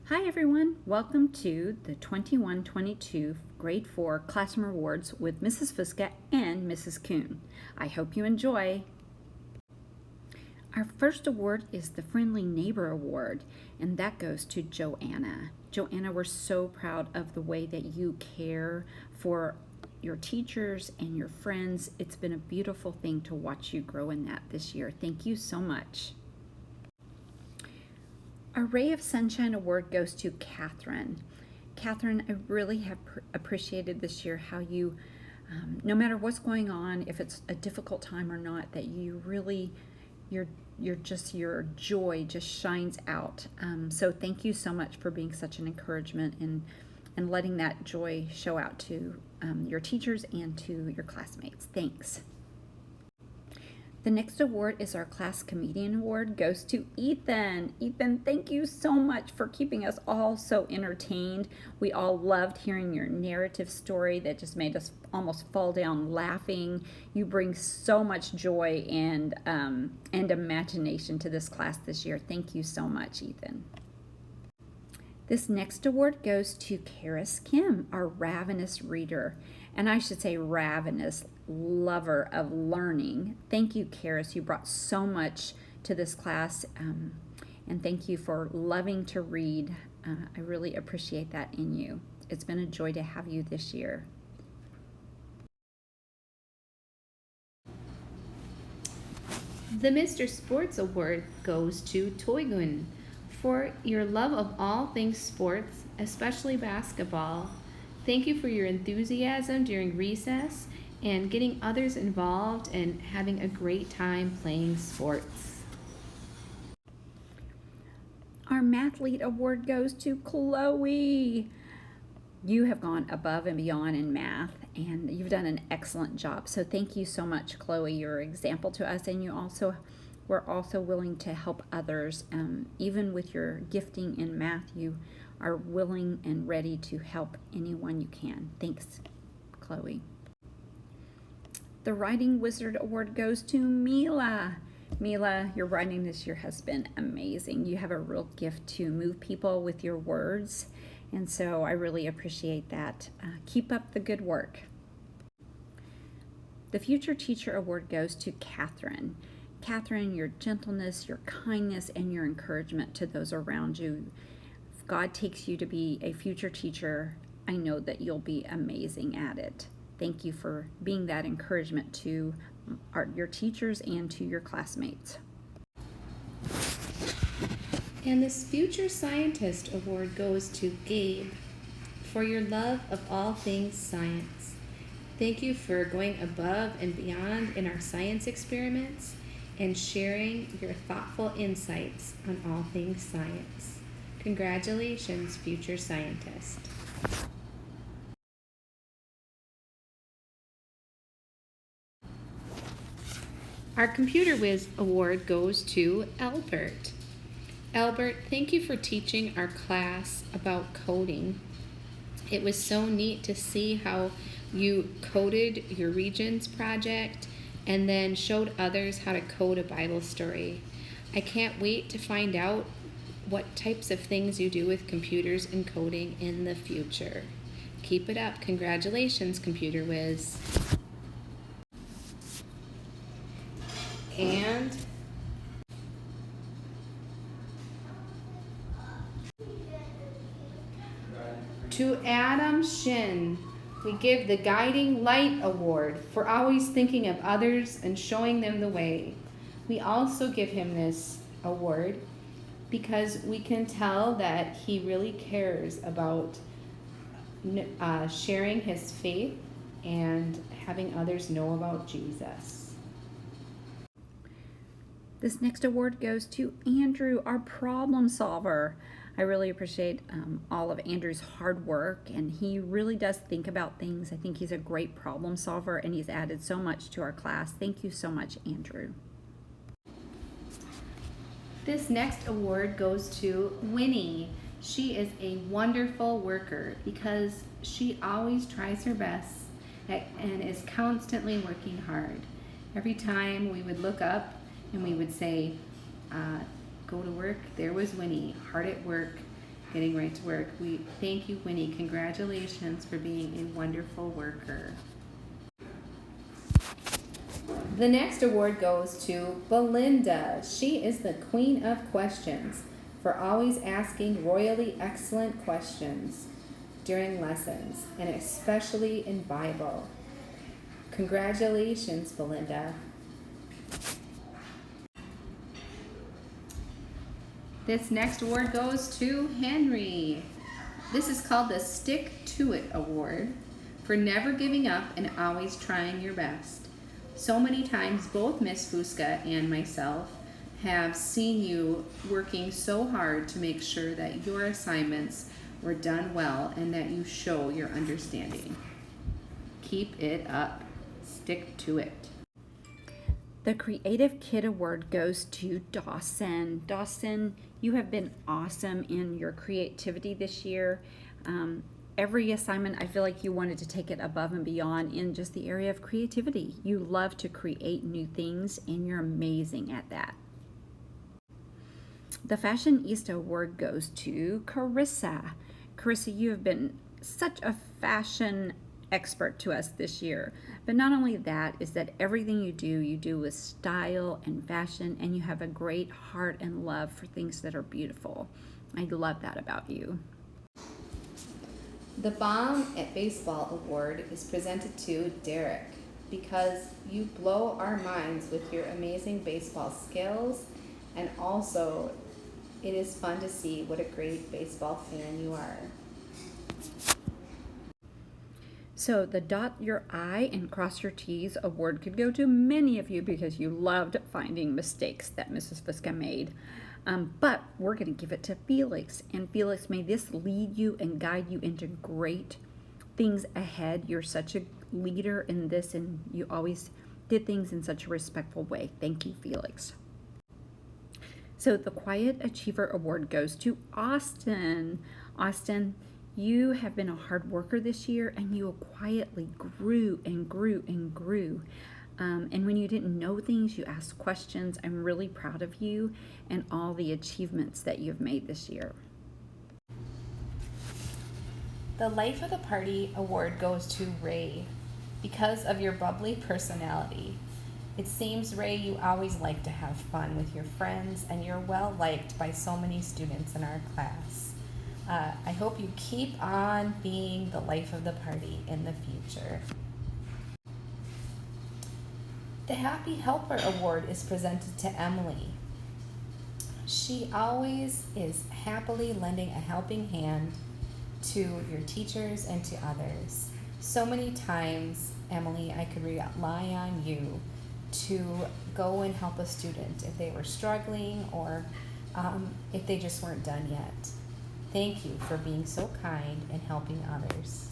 Hi everyone, welcome to the 21-22 Grade 4 Classroom Awards with Mrs. Fuska and Mrs. Kuhn. I hope you enjoy. Our first award is the Friendly Neighbor Award, and that goes to Joanna. Joanna, we're so proud of the way that you care for your teachers and your friends. It's been a beautiful thing to watch you grow in that this year. Thank you so much. Our Ray of Sunshine Award goes to Catherine. Catherine, I really have appreciated this year how you, no matter what's going on, if it's a difficult time or not, that you really, your joy just shines out. So thank you so much for being such an encouragement and letting that joy show out to your teachers and to your classmates. Thanks. The next award is our Class Comedian Award, goes to Ethan. Ethan, thank you so much for keeping us all so entertained. We all loved hearing your narrative story that just made us almost fall down laughing. You bring so much joy and imagination to this class this year. Thank you so much, Ethan. This next award goes to Karis Kim, our ravenous reader, and I should say ravenous lover of learning. Thank you, Karis. You brought so much to this class, and thank you for loving to read. I really appreciate that in you. It's been a joy to have you this year. The Mr. Sports Award goes to Toygun for your love of all things sports, especially basketball. Thank you for your enthusiasm during recess and getting others involved and having a great time playing sports. Our Mathlete Award goes to Chloe. You have gone above and beyond in math, and you've done an excellent job. So thank you so much, Chloe. You're an example to us, and we're also willing to help others. Even with your gifting in math, you are willing and ready to help anyone you can. Thanks, Chloe. The Writing Wizard Award goes to Mila. Mila, your writing this year has been amazing. You have a real gift to move people with your words, and so I really appreciate that. Keep up the good work. The Future Teacher Award goes to Catherine. Catherine, your gentleness, your kindness, and your encouragement to those around you. If God takes you to be a future teacher, I know that you'll be amazing at it. Thank you for being that encouragement to your teachers and to your classmates. And this Future Scientist Award goes to Gabe for your love of all things science. Thank you for going above and beyond in our science experiments and sharing your thoughtful insights on all things science. Congratulations, Future Scientist. Our Computer Whiz Award goes to Albert. Albert, thank you for teaching our class about coding. It was so neat to see how you coded your Regions project and then showed others how to code a Bible story. I can't wait to find out what types of things you do with computers and coding in the future. Keep it up. Congratulations, Computer Whiz. And to Adam Shin, we give the Guiding Light Award for always thinking of others and showing them the way. We also give him this award because we can tell that he really cares about sharing his faith and having others know about Jesus. This next award goes to Andrew, our problem solver. I really appreciate all of Andrew's hard work, and he really does think about things. I think he's a great problem solver, and he's added so much to our class. Thank you so much, Andrew. This next award goes to Winnie. She is a wonderful worker because she always tries her best and is constantly working hard. Every time we would look up and we would say, go to work, there was Winnie, hard at work, getting right to work. We thank you, Winnie. Congratulations for being a wonderful worker. The next award goes to Belinda. She is the queen of questions for always asking royally excellent questions during lessons, and especially in Bible. Congratulations, Belinda. This next award goes to Henry. This is called the Stick to It Award for never giving up and always trying your best. So many times both Miss Fusca and myself have seen you working so hard to make sure that your assignments were done well and that you show your understanding. Keep it up. Stick to it. The Creative Kid Award goes to Dawson. Dawson, you have been awesome in your creativity this year. Every assignment, I feel like you wanted to take it above and beyond in just the area of creativity. You love to create new things, and you're amazing at that. The Fashionista Award goes to Carissa. Carissa, you have been such a fashion expert to us this year. But not only that, is that everything you do with style and fashion, and you have a great heart and love for things that are beautiful. I love that about you. The Bomb at Baseball Award is presented to Derek because you blow our minds with your amazing baseball skills, and also it is fun to see what a great baseball fan you are. So the Dot Your I and Cross Your T's award could go to many of you because you loved finding mistakes that Mrs. Fusca made. But we're going to give it to Felix. And Felix, may this lead you and guide you into great things ahead. You're such a leader in this, and you always did things in such a respectful way. Thank you, Felix. So the Quiet Achiever Award goes to Austin. Austin, you have been a hard worker this year, and you quietly grew and grew and grew. And when you didn't know things, you asked questions. I'm really proud of you and all the achievements that you've made this year. The Life of the Party Award goes to Ray because of your bubbly personality. It seems, Ray, you always like to have fun with your friends, and you're well liked by so many students in our class. I hope you keep on being the life of the party in the future. The Happy Helper Award is presented to Emily. She always is happily lending a helping hand to your teachers and to others. So many times, Emily, I could rely on you to go and help a student if they were struggling or if they just weren't done yet. Thank you for being so kind and helping others.